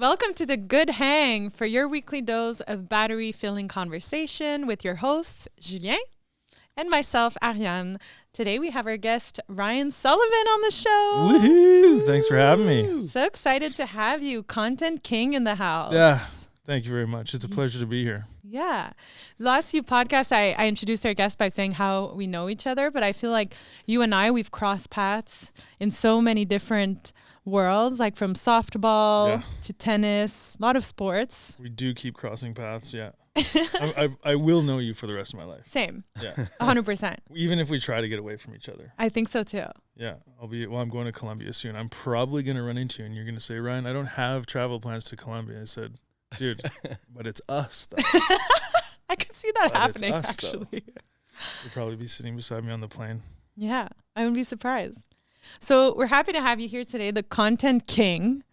Welcome to the Good Hang for your weekly dose of battery-filling conversation with your hosts, Julien and myself, Ariane. Today we have our guest, Ryan Sullivan, on the show. Woohoo! Thanks for having me. So excited to have you, content king in the house. Yeah, thank you very much. It's a pleasure to be here. Yeah. Last few podcasts, I introduced our guest by saying how we know each other, but I feel like you and I, we've crossed paths in so many different worlds, like from softball to tennis, a lot of sports. We do keep crossing paths, yeah. I will know you for the rest of my life. Same. Yeah. 100%. Even if we try to get away from each other. I think so too. Yeah. I'm going to Colombia soon. I'm probably going to run into you and you're going to say, Ryan, I don't have travel plans to Colombia. I said, dude, but it's us, though. I can see that happening, actually. You'll probably be sitting beside me on the plane. Yeah, I wouldn't be surprised. So we're happy to have you here today, the content king.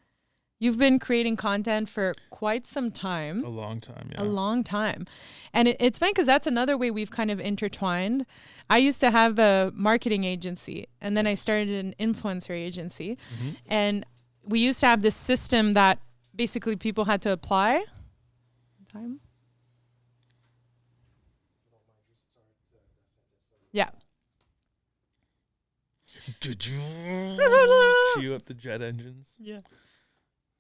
You've been creating content for quite some time. A long time, yeah. A long time. And it's fun because that's another way we've kind of intertwined. I used to have a marketing agency, and then I started an influencer agency. Mm-hmm. And we used to have this system that basically people had to apply. Time? Yeah. Cue up the jet engines. Yeah.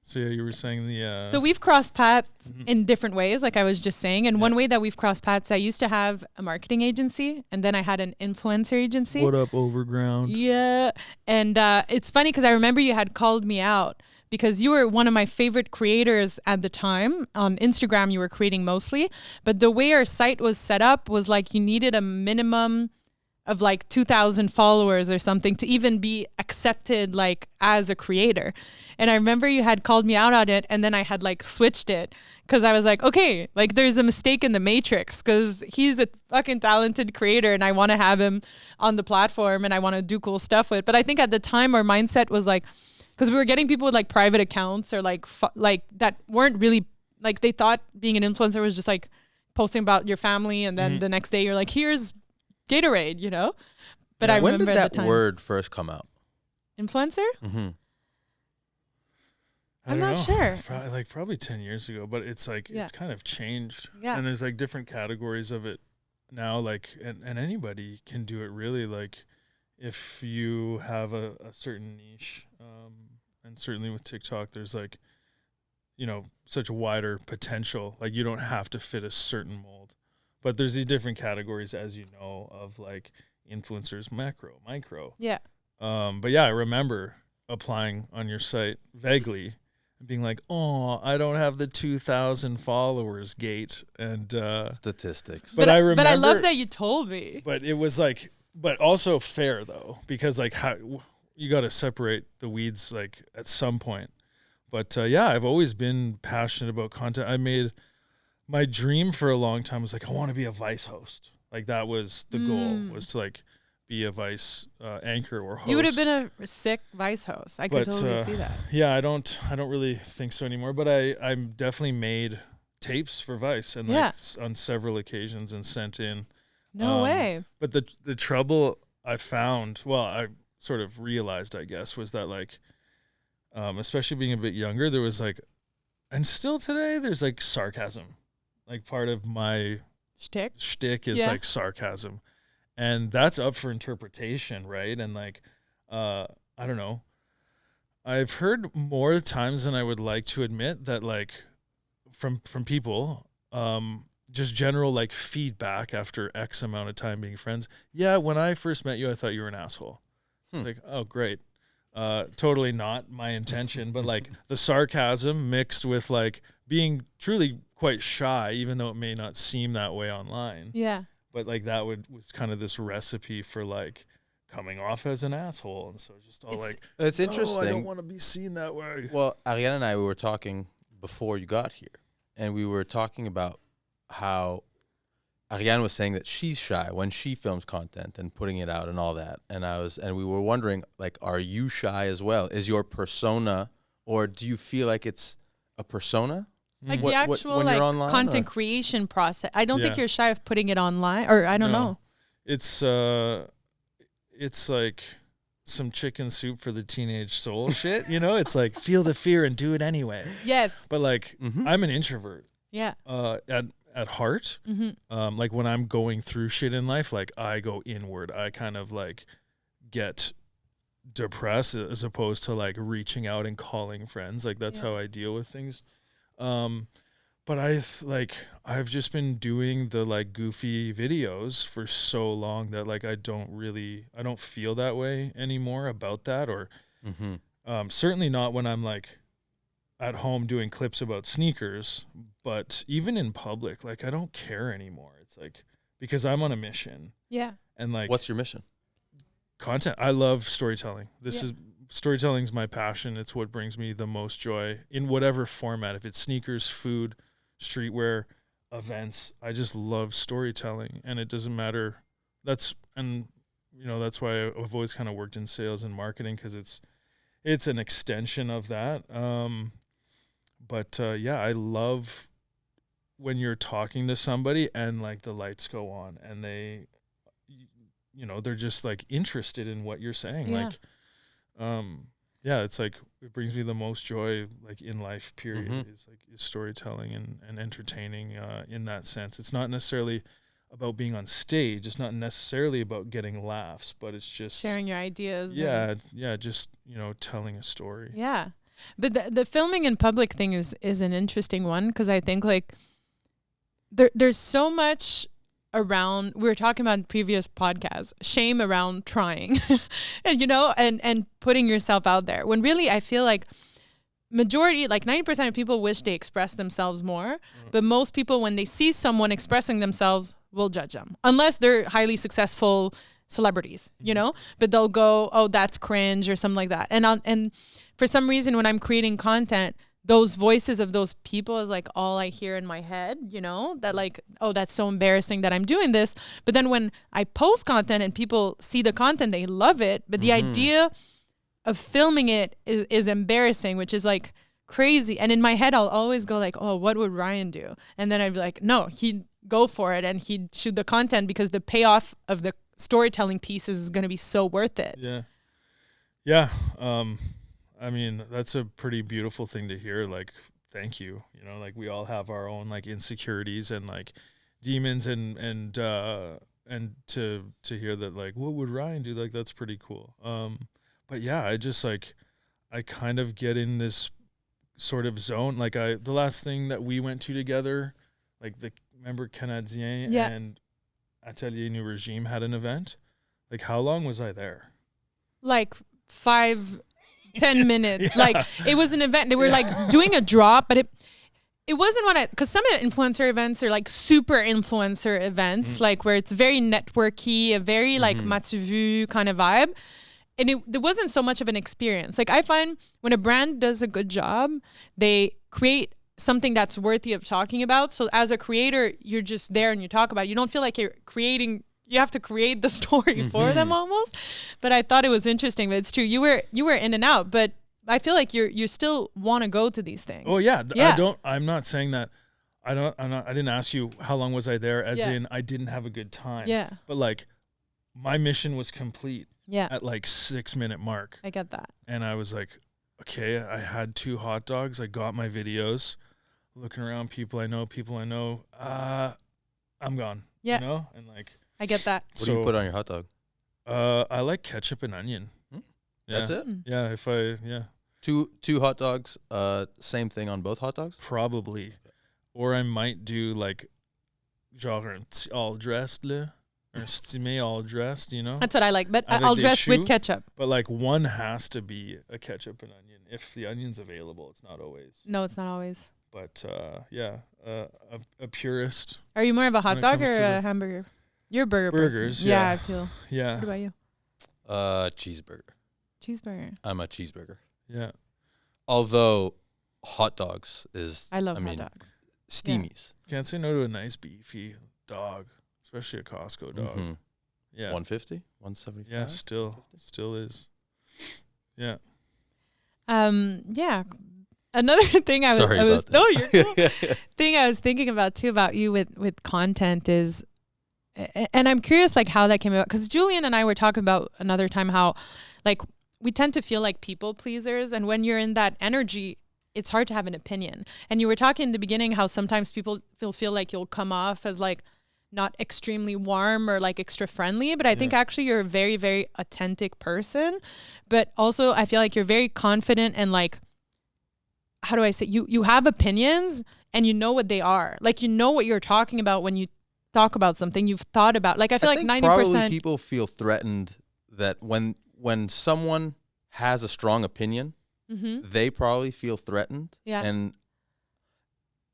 So yeah, you were saying the... So we've crossed paths in different ways, like I was just saying. And one way that we've crossed paths, I used to have a marketing agency, and then I had an influencer agency. What up, Overground? Yeah. And it's funny because I remember you had called me out because you were one of my favorite creators at the time. On Instagram, you were creating mostly. But the way our site was set up was like you needed a minimum of like 2,000 followers or something to even be accepted like as a creator. And I remember you had called me out on it, and then I had like switched it because I was like, okay, like there's a mistake in the matrix because he's a fucking talented creator and I want to have him on the platform and I want to do cool stuff with. But I think at the time our mindset was like, because we were getting people with like private accounts or like that weren't really like, they thought being an influencer was just like posting about your family, and then the next day you're like, here's Gatorade, you know? But I remember when did at the time. that word first come out? Influencer? Mm-hmm. I'm not sure. Probably 10 years ago, but it's like, it's kind of changed. Yeah. And there's like different categories of it now, like, and anybody can do it really. Like if you have a certain niche, and certainly with TikTok, there's like, you know, such a wider potential. Like you don't have to fit a certain mold. But there's these different categories, as you know, of like influencers, macro, micro. Yeah. But yeah, I remember applying on your site vaguely and being like, oh, I don't have the 2,000 followers gate. And statistics. But I remember. But I love that you told me. But it was like, but also fair though, because like how you got to separate the weeds like at some point. But yeah, I've always been passionate about content. My dream for a long time was like, I want to be a Vice host. Like that was the goal, was to like be a Vice anchor or host. You would have been a sick Vice host. I could totally see that. Yeah, I don't really think so anymore. But I'm definitely made tapes for Vice and like on several occasions and sent in. No way. But the trouble I found, well, I sort of realized, I guess, was that like, especially being a bit younger, there was like, and still today, there's like sarcasm. Like part of my shtick is like sarcasm, and that's up for interpretation, right? And like, I don't know. I've heard more times than I would like to admit that like from people, just general like feedback after X amount of time being friends. Yeah, when I first met you, I thought you were an asshole. It's like, oh, great. Totally not my intention, but like the sarcasm mixed with like being truly quite shy, even though it may not seem that way online. Yeah. But like that was kind of this recipe for like coming off as an asshole. And so just all it's interesting. I don't want to be seen that way. Well, Ariane and I, we were talking before you got here, and we were talking about how Ariane was saying that she's shy when she films content and putting it out and all that. And we were wondering, like, are you shy as well? Is your persona, or do you feel like it's a persona? Like the actual like online, content creation process. I don't think you're shy of putting it online, or I don't know. It's like some chicken soup for the teenage soul shit, you know? It's like, feel the fear and do it anyway. Yes. But like, I'm an introvert. Yeah. At heart. Like when I'm going through shit in life, like I go inward. I kind of like get depressed as opposed to like reaching out and calling friends. Like that's how I deal with things. But I've just been doing the like goofy videos for so long that like I don't feel that way anymore about that, or certainly not when I'm like at home doing clips about sneakers, but even in public, like I don't care anymore. It's like, because I'm on a mission. Yeah. And like, what's your mission? Content. I love storytelling. Storytelling's my passion. It's what brings me the most joy in whatever format. If it's sneakers, food, streetwear, events, I just love storytelling, and it doesn't matter. That's why I've always kind of worked in sales and marketing, because it's an extension of that. But I love when you're talking to somebody and like the lights go on and they, they're just like interested in what you're saying. Yeah. Like, it's like, it brings me the most joy, like in life, period, is storytelling and entertaining, in that sense. It's not necessarily about being on stage. It's not necessarily about getting laughs, but it's just sharing your ideas. Just, telling a story. Yeah. But the filming in public thing is an interesting one, because I think like there's so much around, we were talking about in previous podcasts, shame around trying and putting yourself out there, when really I feel like majority, like 90% of people wish they express themselves more, but most people, when they see someone expressing themselves, will judge them, unless they're highly successful celebrities, but they'll go, oh, that's cringe or something like that. And for some reason, when I'm creating content, those voices of those people is like all I hear in my head, that like, oh, that's so embarrassing that I'm doing this. But then when I post content and people see the content, they love it. But the idea of filming it is embarrassing, which is like crazy. And in my head, I'll always go like, oh, what would Ryan do? And then I'd be like, no, he'd go for it and he'd shoot the content, because the payoff of the storytelling piece is going to be so worth it. Yeah. I mean, that's a pretty beautiful thing to hear. Like, thank you. Like we all have our own like insecurities and like demons, and to hear that, like, what would Ryan do? Like, that's pretty cool. But yeah, I kind of get in this sort of zone. Like the last thing that we went to together, like remember Canadien and Atelier New Regime had an event. Like, how long was I there? Like 5-10 minutes. Like, it was an event. They were like doing a drop, but it wasn't because some influencer events are like super influencer events, like where it's very networky, a very like m'as-tu vu kind of vibe. And there wasn't so much of an experience. Like, I find when a brand does a good job, they create something that's worthy of talking about. So as a creator, you're just there and you talk about it. You don't feel like you're creating. You have to create the story for them almost. But I thought it was interesting. But it's true. You were in and out, but I feel like you still want to go to these things. Oh yeah. I'm not saying that. I didn't ask you how long was I there, as in I didn't have a good time. Yeah. But like, my mission was complete. Yeah. At like 6-minute mark. I get that. And I was like, okay, I had 2 hot dogs. I got my videos, looking around, people I know. I'm gone. Yeah. And like, I get that. What do you put on your hot dog? I like ketchup and onion. Yeah. That's it? Yeah. Two hot dogs, same thing on both hot dogs? Probably. Or I might do like genre all dressed le. Or stimé all dressed, That's what I like, but I'll dress with ketchup. But like, one has to be a ketchup and onion. If the onion's available, it's not always. No, it's not always. But a purist. Are you more of a hot dog or a hamburger? You're a burger Burgers, person. Yeah, I feel. Yeah. What about you? Cheeseburger. Cheeseburger. I'm a cheeseburger. Yeah. Although hot dogs is, I love hot dogs. Steamies. Can't say no to a nice beefy dog. Especially a Costco dog. Yeah. 150? 175? Yeah, still is. Yeah. Yeah. Another thing I was thinking about too about you with content is And I'm curious like how that came about, because Julian and I were talking about another time how like we tend to feel like people pleasers, and when you're in that energy, it's hard to have an opinion. And you were talking in the beginning how sometimes people feel like you'll come off as like not extremely warm or like extra friendly, but I think actually you're a very, very authentic person. But also I feel like you're very confident and like, how do I say, you have opinions and you know what they are. Like, you know what you're talking about when you talk about something you've thought about. Like, I feel like 90%. Probably people feel threatened that when someone has a strong opinion, they probably feel threatened. Yeah. And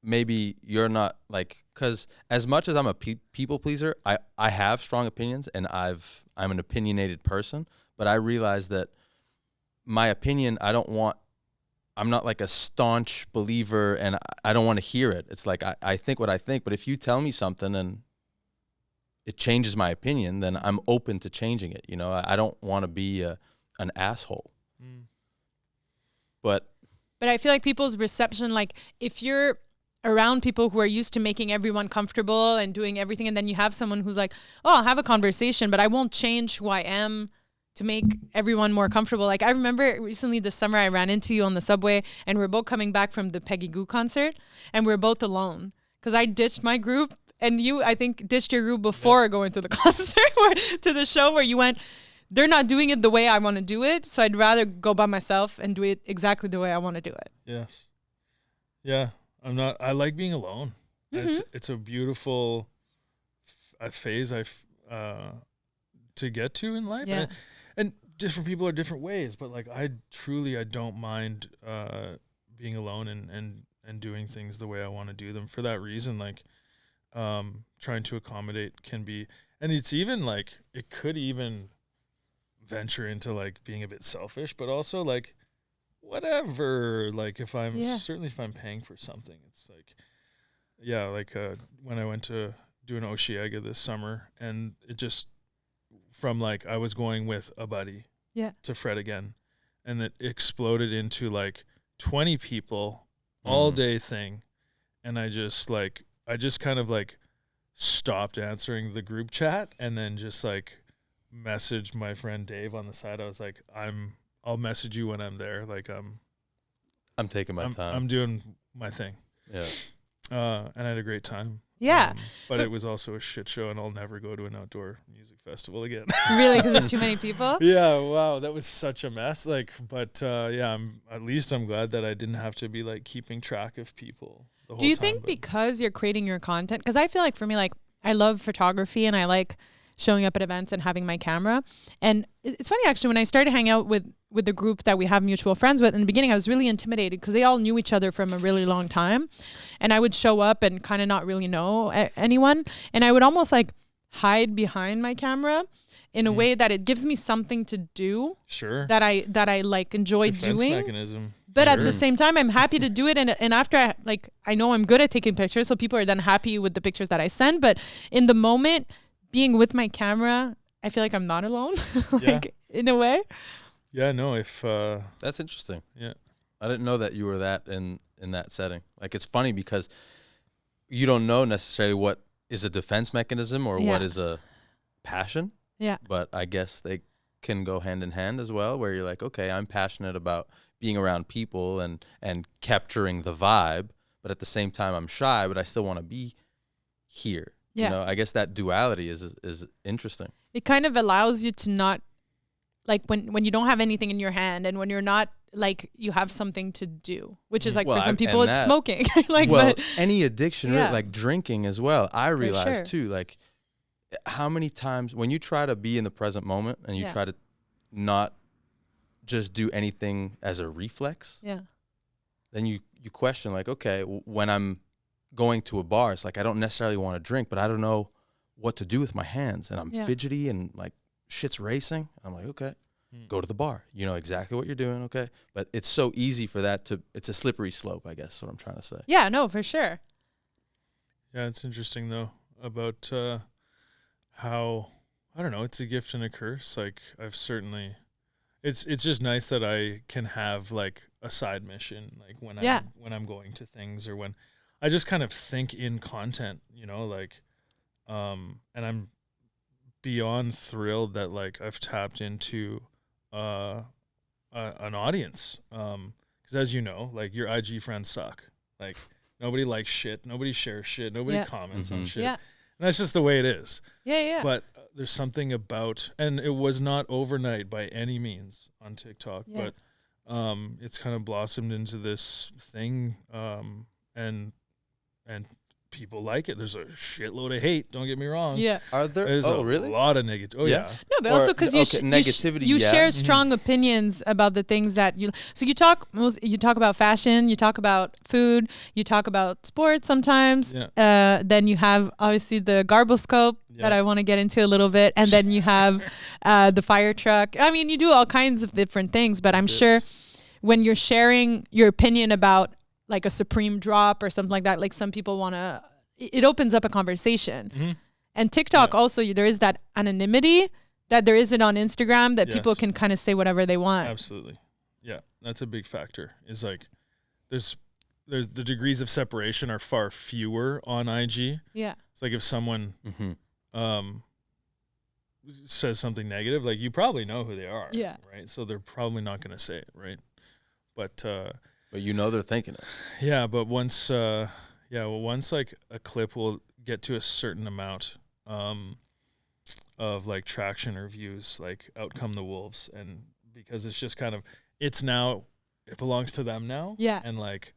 maybe you're not like, because as much as I'm a people pleaser, I have strong opinions and I'm an opinionated person, but I realize that my opinion, I'm not like a staunch believer and I don't want to hear it. It's like, I think what I think, but if you tell me something and it changes my opinion, then I'm open to changing it. You know, I don't want to be an asshole. But I feel like people's reception, like if you're around people who are used to making everyone comfortable and doing everything, and then you have someone who's like, oh, I'll have a conversation, but I won't change who I am to make everyone more comfortable. Like I remember recently this summer, I ran into you on the subway and we're both coming back from the Peggy Goo concert and we're both alone because I ditched my group and you, I think, ditched your group before going to the concert or to the show, where you went, they're not doing it the way I want to do it, so I'd rather go by myself and do it exactly the way I want to do it. Yes. Yeah. I like being alone. It's a beautiful phase to get to in life. Yeah. And different people are different ways, but like I don't mind being alone and doing things the way I want to do them. For that reason, like trying to accommodate can be, and it's even like, it could even venture into like being a bit selfish, but also like whatever, like if I'm certainly if I'm paying for something, it's like, like when I went to do an Oshiega this summer, and it just, from like I was going with a buddy to Fred again, and it exploded into like 20 people all day thing, and I just kind of like stopped answering the group chat and then just like messaged my friend Dave on the side. I was like, I'll message you when I'm there. Like I'm taking my time. I'm doing my thing. Yeah. And I had a great time. Yeah. But it was also a shit show, and I'll never go to an outdoor music festival again. Really? Because there's too many people? Yeah. Wow. That was such a mess. Like, but I'm glad that I didn't have to be like keeping track of people the whole time. Do you think because you're creating your content, because I feel like for me, like I love photography and I like showing up at events and having my camera. And it's funny, actually, when I started hanging out with the group that we have mutual friends with, in the beginning, I was really intimidated because they all knew each other from a really long time. And I would show up and kind of not really know anyone. And I would almost like hide behind my camera in a way that it gives me something to do. Sure. That I like enjoy Defense doing. mechanism. But at the same time, I'm happy to do it. And after I know I'm good at taking pictures, so people are then happy with the pictures that I send. But in the moment, being with my camera, I feel like I'm not alone, in a way. Yeah, no, if that's interesting. Yeah. I didn't know that you were that in that setting. Like, it's funny because you don't know necessarily what is a defense mechanism or what is a passion. Yeah. But I guess they can go hand in hand as well, where you're like, okay, I'm passionate about being around people and capturing the vibe, but at the same time I'm shy, but I still want to be here. Yeah. You know, I guess that duality is interesting. It kind of allows you to not, like when you don't have anything in your hand and when you're not like you have something to do, which is like for some people it's smoking. But any addiction, like drinking as well. I realize too, like how many times when you try to be in the present moment and you try to not just do anything as a reflex, then you question like, okay, when I'm going to a bar, it's like I don't necessarily want to drink, but I don't know what to do with my hands, and I'm fidgety and like shit's racing. I'm like, okay, go to the bar. You know exactly what you're doing, okay? But it's so easy for that it's a slippery slope, I guess is what I'm trying to say. Yeah, no, for sure. Yeah, it's interesting though about how, I don't know, it's a gift and a curse. Like I've certainly, it's just nice that I can have like a side mission, like when I'm going to things, or when I just kind of think in content, you know, like And I'm beyond thrilled that like I've tapped into an audience. Because as you know, like your IG friends suck. Like nobody likes shit, nobody shares shit, nobody comments on shit. Yeah. And that's just the way it is. Yeah. But there's something about, and it was not overnight by any means on TikTok, but it's kind of blossomed into this thing, and people like it. There's a shitload of hate. Don't get me wrong. Yeah. Are there? There's a Really? lot of negative. Oh yeah. No, but also because negativity. you share strong opinions about the things that you. So you talk about fashion, you talk about food, you talk about sports sometimes. Yeah. Then you have obviously the garboscope that I want to get into a little bit, and then you have the fire truck. I mean, you do all kinds of different things, but I'm sure when you're sharing your opinion about like a Supreme drop or something like that, like some people want to, it opens up a conversation. Mm-hmm. And TikTok also, there is that anonymity that there isn't on Instagram, that people can kind of say whatever they want. Absolutely. Yeah. That's a big factor. Is like, there's the degrees of separation are far fewer on IG. Yeah. It's like if someone, says something negative, like you probably know who they are. Yeah. Right. So they're probably not going to say it. Right. But you know they're thinking it. Yeah, but once once like a clip will get to a certain amount of like traction or views, like out come the wolves, and because it's just kind of it belongs to them now. Yeah. And like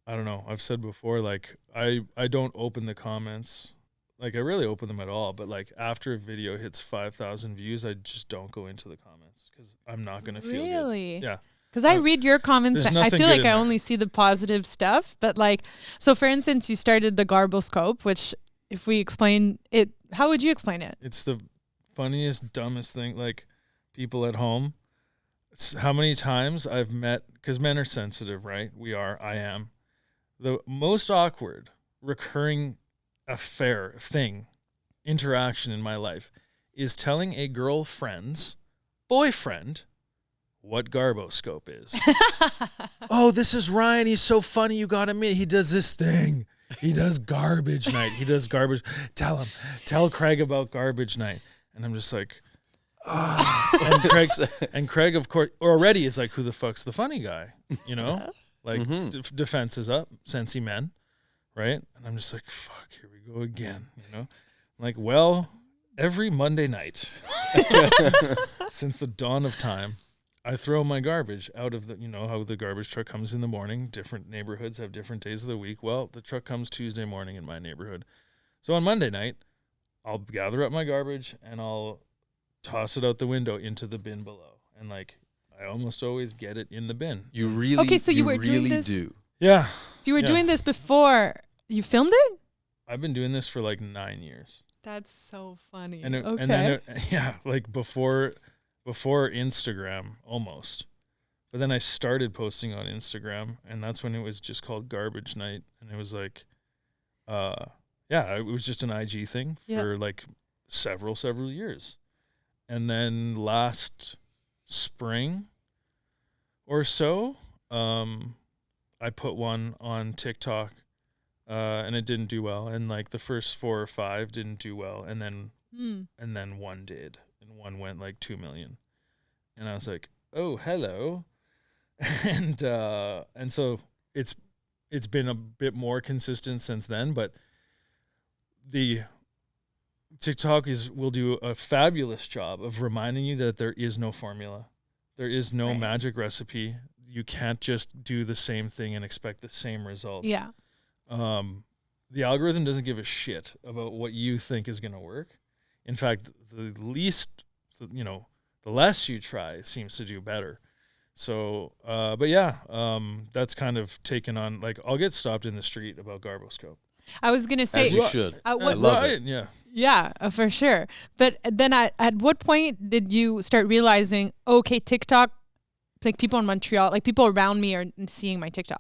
I don't know, I've said before, like I don't open the comments. Like I really open them at all, but like after a video hits 5,000 views, I just don't go into the comments because I'm not gonna feel good. Really? Yeah. Because I read your comments, I feel like I there. only see the positive stuff. But like, so for instance, you started the garboscope, which if we explain it, how would you explain it? It's the funniest, dumbest thing. Like people at home, it's how many times I've met, because men are sensitive, right? I am. The most awkward, recurring interaction in my life is telling a girlfriend's boyfriend what garboscope is. Oh, this is Ryan. He's so funny. You got to meet. He does this thing. He does garbage night. He does garbage. Tell Craig about garbage night. And I'm just like, and Craig, of course, already is like, who the fuck's the funny guy? You know, like defense is up, sensey men, right? And I'm just like, fuck, here we go again. You know, I'm like, well, every Monday night since the dawn of time, I throw my garbage out of you know how the garbage truck comes in the morning. Different neighborhoods have different days of the week. Well, the truck comes Tuesday morning in my neighborhood. So on Monday night, I'll gather up my garbage and I'll toss it out the window into the bin below. And like, I almost always get it in the bin. You really, okay, so you were really doing this? do. Yeah. So you were doing this before you filmed it? I've been doing this for like 9 years. That's so funny. And then like before Instagram almost. But then I started posting on Instagram, and that's when it was just called Garbage Night, and it was like it was just an IG thing for like several years. And then last spring or so, I put one on TikTok, and it didn't do well, and like the first 4 or 5 didn't do well, and then one did. One went like 2 million, and I was like, "Oh, hello," and so it's been a bit more consistent since then. But the TikTok will do a fabulous job of reminding you that there is no formula, there is no magic recipe. You can't just do the same thing and expect the same result. Yeah. The algorithm doesn't give a shit about what you think is going to work. In fact, the less you try seems to do better. So, that's kind of taken on, like, I'll get stopped in the street about garboscope. I was going to say. As you should. I love it. Yeah. Yeah, for sure. But then at what point did you start realizing, okay, TikTok, like people in Montreal, like people around me are seeing my TikToks?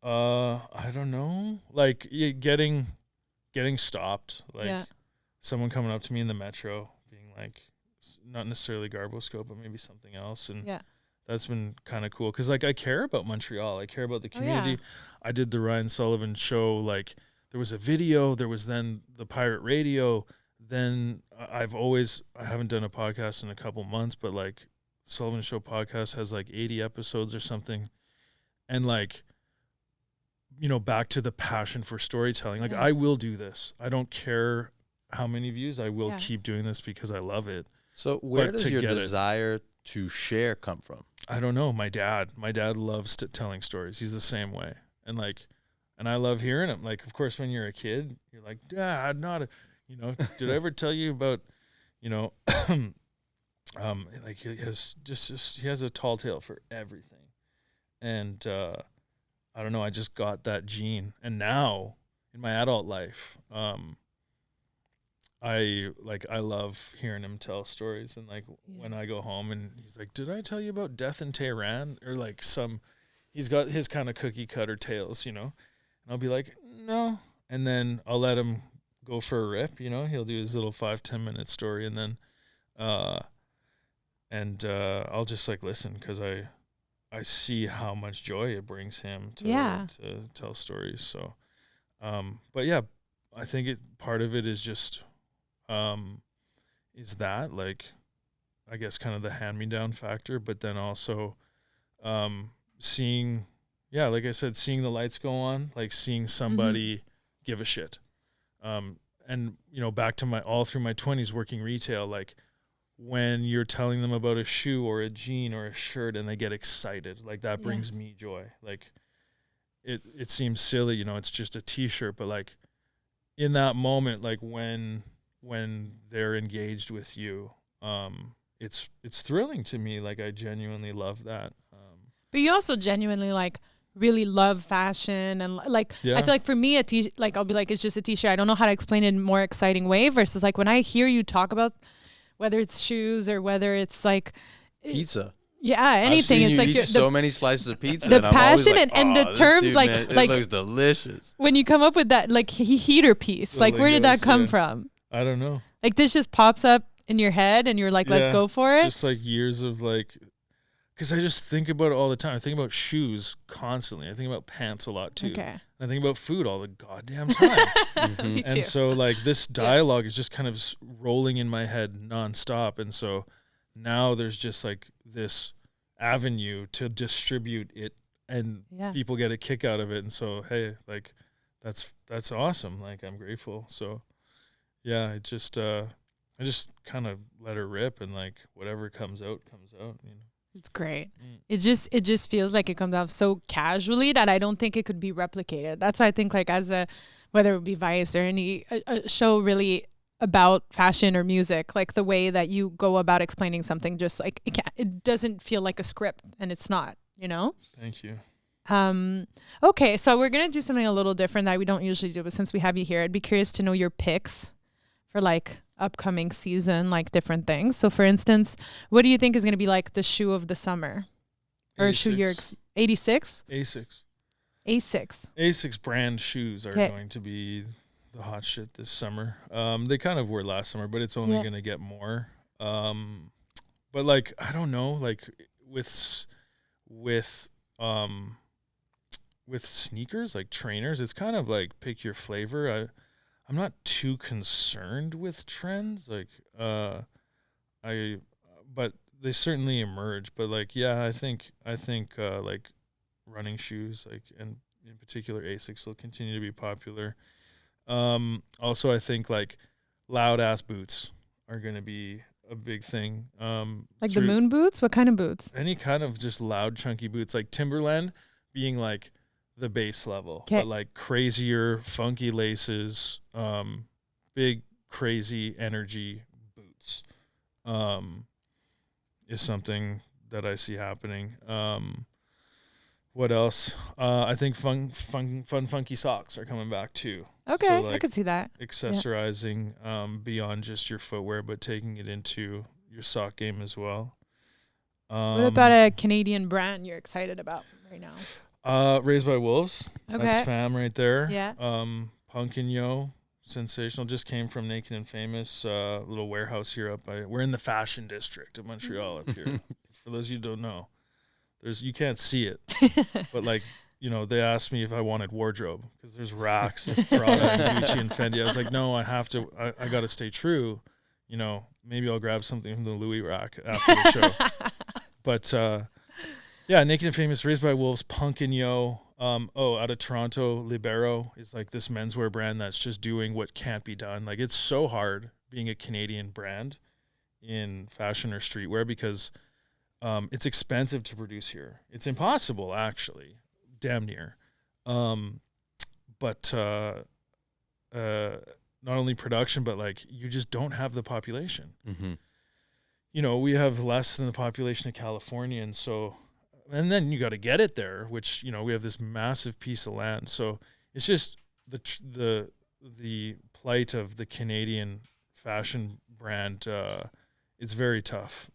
I don't know. Like getting stopped. Like someone coming up to me in the metro being like, not necessarily garboscope, but maybe something else. And that's been kind of cool. Cause like I care about Montreal. I care about the community. I did the Ryan Sullivan show. Like there was a video, there was then the pirate radio. Then I haven't done a podcast in a couple months, but like Sullivan Show podcast has like 80 episodes or something. And like, you know, back to the passion for storytelling. Like I will do this. I don't care how many views. I will keep doing this because I love it. So where does your desire to share come from? I don't know. My dad loves telling stories. He's the same way. And like, and I love hearing him. Like, of course, when you're a kid, you're like, Dad, you know, did I ever tell you about, you know, like he has a tall tale for everything. And, I don't know, I just got that gene. And now in my adult life, I love hearing him tell stories. And like when I go home and he's like, did I tell you about Death in Tehran? Or like he's got his kind of cookie cutter tales, you know, and I'll be like, no. And then I'll let him go for a rip, you know, he'll do his little 5-10 minute story. And then, I'll just like listen, 'cause I see how much joy it brings him to tell stories. So, but yeah, I think part of it is just, is that like, I guess kind of the hand-me-down factor, but then also, seeing, like I said, seeing the lights go on, like seeing somebody give a shit. And you know, back to all through my 20s working retail, like, when you're telling them about a shoe or a jean or a shirt and they get excited, like that brings me joy. Like it seems silly, you know, it's just a t-shirt, but like in that moment, like when they're engaged with you, it's thrilling to me. Like I genuinely love that. But you also genuinely like really love fashion and like I feel like for me like I'll be like, it's just a t-shirt. I don't know how to explain it in a more exciting way versus like when I hear you talk about whether it's shoes or whether it's like pizza. Yeah, anything. I've seen it's you like eat so many slices of pizza. The and passion I'm like, and the terms dude, like man, like it looks delicious. When you come up with that like heater piece, like where did that come from? I don't know. Like this just pops up in your head and you're like, let's go for it. Just like years of like, because I just think about it all the time. I think about shoes constantly. I think about pants a lot too. Okay. I think about food all the goddamn time. Me too. And so like this dialogue is just kind of rolling in my head nonstop. And so now there's just like this avenue to distribute it and people get a kick out of it. And so, hey, like that's awesome. Like I'm grateful. So yeah, I just kind of let her rip and like whatever comes out, you know. It's great. It just feels like it comes out so casually that I don't think it could be replicated. That's why I think like whether it would be Vice or a show really about fashion or music, like the way that you go about explaining something, just like it doesn't feel like a script, and it's not, you know? Thank you. Okay, so we're going to do something a little different that we don't usually do, but since we have you here, I'd be curious to know your picks for like upcoming season, like different things. So for instance, what do you think is going to be like the shoe of the summer or shoe year 86? Asics brand shoes are going to be the hot shit this summer. They kind of were last summer, but it's only going to get more. But like, I don't know, like with sneakers, like trainers, it's kind of like pick your flavor. I'm not too concerned with trends, like but they certainly emerge. But like, yeah, I think like running shoes, like, and in particular Asics will continue to be popular. Also, I think like loud ass boots are going to be a big thing. Like the moon boots? What kind of boots? Any kind of just loud, chunky boots, like Timberland being like the base level, but like crazier, funky laces, big, crazy energy boots, is something that I see happening. What else? I think fun, funky socks are coming back too. Okay, so like I could see that. Accessorizing beyond just your footwear, but taking it into your sock game as well. What about a Canadian brand you're excited about right now? Raised by Wolves. Okay. That's fam right there. Yeah. Punkin' Yo, sensational. Just came from Naked and Famous, little warehouse here we're in the fashion district of Montreal up here. For those of you who don't know, you can't see it, but like they asked me if I wanted wardrobe because there's racks of Prada and Gucci and Fendi. I was like, no, I have to. I got to stay true. Maybe I'll grab something from the Louis rack after the show. But Naked and Famous, Raised by Wolves, Punk and Yo. Out of Toronto, Libero is like this menswear brand that's just doing what can't be done. Like, it's so hard being a Canadian brand in fashion or streetwear because it's expensive to produce here. It's impossible, actually, damn near. But not only production, but like you just don't have the population. Mm-hmm. We have less than the population of California, and then you got to get it there, which we have this massive piece of land. So it's just the plight of the Canadian fashion brand. It's very tough.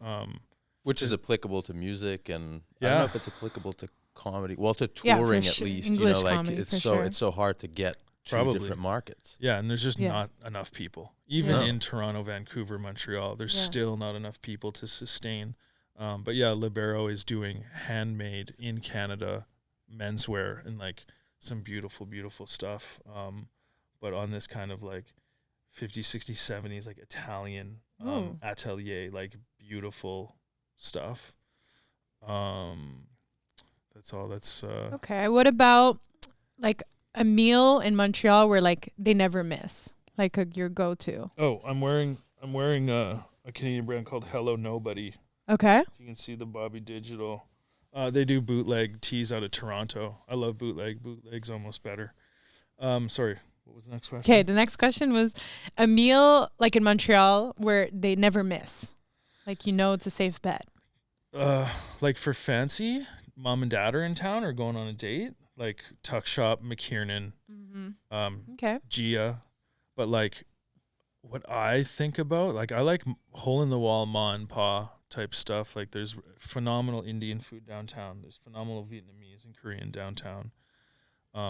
Which is applicable to music, and I Yeah. don't know if it's applicable to comedy. Well, to touring at least. English comedy, it's for sure. it's so hard to get to Probably. different markets. Yeah, and there's just not enough people. Even No. in Toronto, Vancouver, Montreal, there's still not enough people to sustain. But yeah, Libero is doing handmade in Canada menswear and like some beautiful, beautiful stuff. But on this kind of like 50s, 60s, 70s, like Italian atelier, like beautiful stuff. That's all. That's Okay. What about like a meal in Montreal where like they never miss, like your go-to? Oh, I'm wearing a Canadian brand called Hello Nobody. Okay. You can see the Bobby Digital. They do bootleg tees out of Toronto. I love bootleg. Bootleg's almost better. Sorry, what was the next question? Okay. The next question was a meal like in Montreal where they never miss, like it's a safe bet. Like for fancy, mom and dad are in town or going on a date, like Tuck Shop, McKiernan, Okay. Gia. But like what I think about, like I like hole in the wall ma and pa type stuff. Like there's phenomenal Indian food downtown. There's phenomenal Vietnamese and Korean downtown.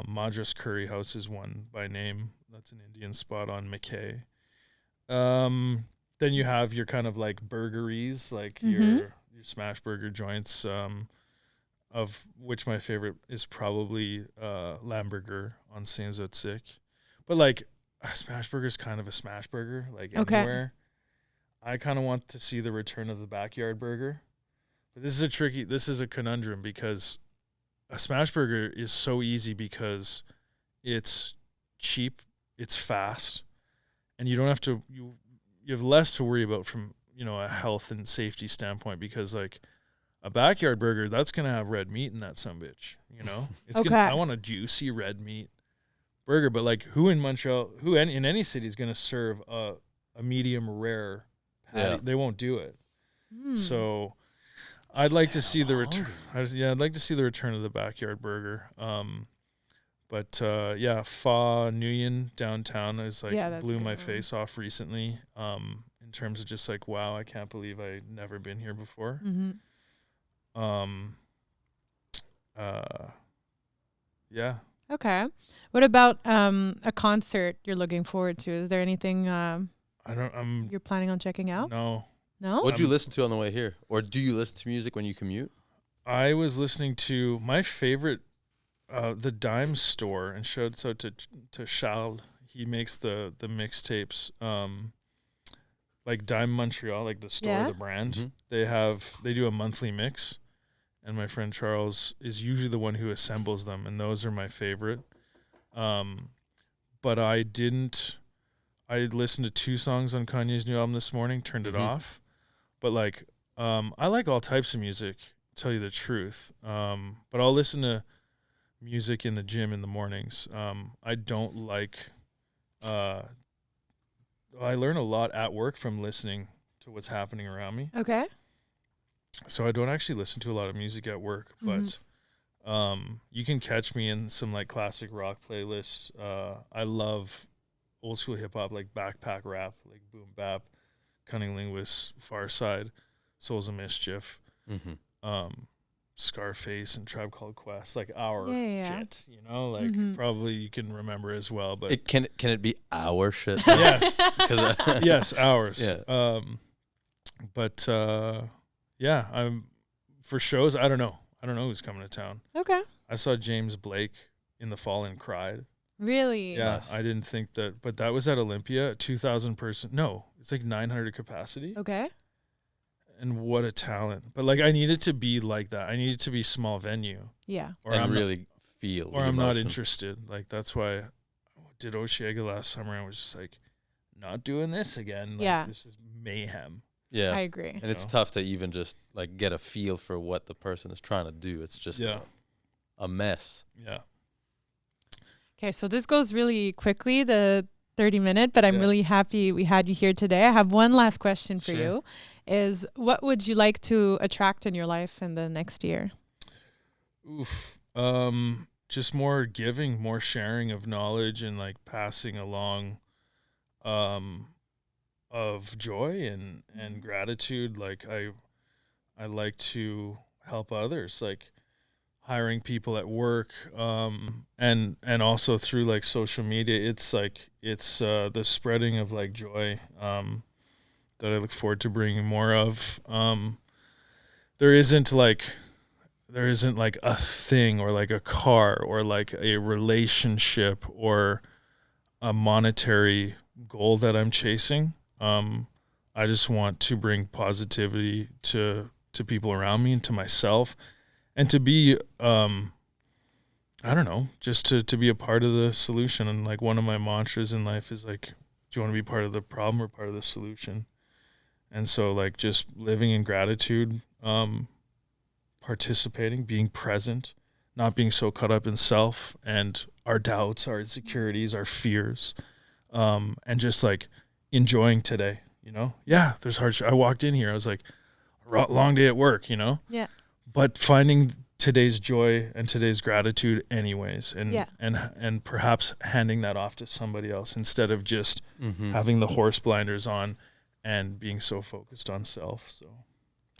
Madras Curry House is one by name. That's an Indian spot on McKay. Then you have your kind of like burgeries, like your smash burger joints, of which my favorite is probably Lamburger on Saint-Zotique. But like a smash burger is kind of a smash burger, like anywhere. I kind of want to see the return of the backyard burger. But this is a conundrum because a smash burger is so easy because it's cheap, it's fast, and you don't have to you have less to worry about from a health and safety standpoint because like a backyard burger, that's gonna have red meat in that sumbitch. It's I want a juicy red meat burger, but like who in Montreal, in any city is gonna serve a medium rare patty? Yeah. They won't do it. So I'd like to see the return. I'd like to see the return of the backyard burger. But Pho Nguyen downtown is like blew my face off recently. In terms of just like, wow, I can't believe I'd never been here before. Yeah. Okay. What about a concert you're looking forward to? Is there anything you're planning on checking out? No. No? What did you listen to on the way here? Or do you listen to music when you commute? I was listening to my favorite, the Dime Store, and showed to Charles. He makes the mixtapes, like Dime Montreal, like the store, the brand. Mm-hmm. They do a monthly mix, and my friend Charles is usually the one who assembles them, and those are my favorite. But I listened to 2 songs on Kanye's new album this morning, turned it off. But like, I like all types of music, to tell you the truth. But I'll listen to music in the gym in the mornings. I don't like, I learn a lot at work from listening to what's happening around me. Okay. So I don't actually listen to a lot of music at work, but you can catch me in some like classic rock playlists. I love old school hip hop, like backpack rap, like boom bap, Cunning Linguists, Far Side, Souls of Mischief, Scarface, and Tribe Called Quest, like our shit, like probably you can remember as well. But can it be our shit? Yes, yes, ours. Yeah. I'm for shows. I don't know who's coming to town. Okay. I saw James Blake in the fall and cried. Really? Yeah, Nice. I didn't think that, but that was at Olympia, 2,000 person. No, it's like 900 capacity. Okay. And what a talent! But like, I needed to be like that. I needed to be small venue, Yeah. or and I'm really feel. or the I'm not emotion. interested. Like that's why I did Oshiega last summer. I was just like, not doing this again. Like, Yeah. this is mayhem. Yeah. I agree. And it's know? tough to even just like get a feel for what the person is trying to do. It's just Yeah. a mess. Yeah. Okay, so this goes really quickly, the 30-minute, but I'm Yeah. really happy we had you here today. I have one last question for Sure. you. Is what would you like to attract in your life in the next year? Oof. Just more giving, more sharing of knowledge, and like passing along, of joy and gratitude. Like I like to help others, like hiring people at work, and also through like social media. It's like it's the spreading of like joy, that I look forward to bringing more of. There isn't like a thing or like a car or like a relationship or a monetary goal that I'm chasing. I just want to bring positivity to people around me and to myself, and to be I don't know, just to be a part of the solution. And like one of my mantras in life is like, do you want to be part of the problem or part of the solution? And so like just living in gratitude, participating, being present, not being so caught up in self and our doubts, our insecurities, our fears, and just like enjoying today, you know? Yeah, there's I walked in here, I was like, long day at work, you know? Yeah. But finding today's joy and today's gratitude anyways, and Yeah. and perhaps handing that off to somebody else instead of just Mm-hmm. having the horse blinders on and being so focused on self. So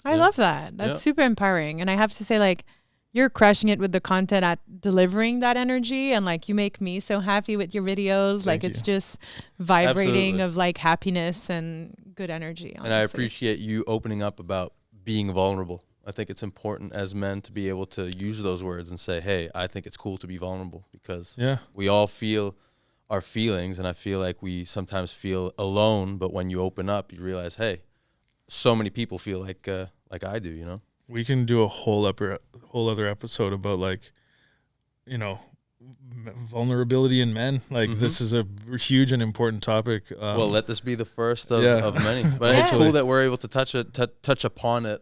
I Yeah. love that. That's Yeah. super empowering. And I have to say, like, you're crushing it with the content at delivering that energy. And like, you make me so happy with your videos. Like, Thank it's you. just vibrating Absolutely. of like happiness and good energy. And I honestly. appreciate you opening up about being vulnerable. I think it's important as men to be able to use those words and say, hey, I think it's cool to be vulnerable, because yeah, we all feel our feelings, and I feel like we sometimes feel alone, but when you open up, you realize, hey, so many people feel like I do, you know? we can do a whole other episode about like, you know, vulnerability in men. Like Mhm. this is a huge and important topic. Well, let this be the first of, yeah. of many. But it's Yes. cool that we're able to touch upon it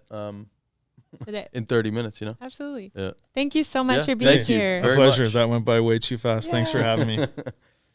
Today. in 30 minutes, you know? Absolutely. Yeah. Thank you so much Yeah, for being thank you. here. A Very pleasure. much. That went by way too fast. Thanks for having me.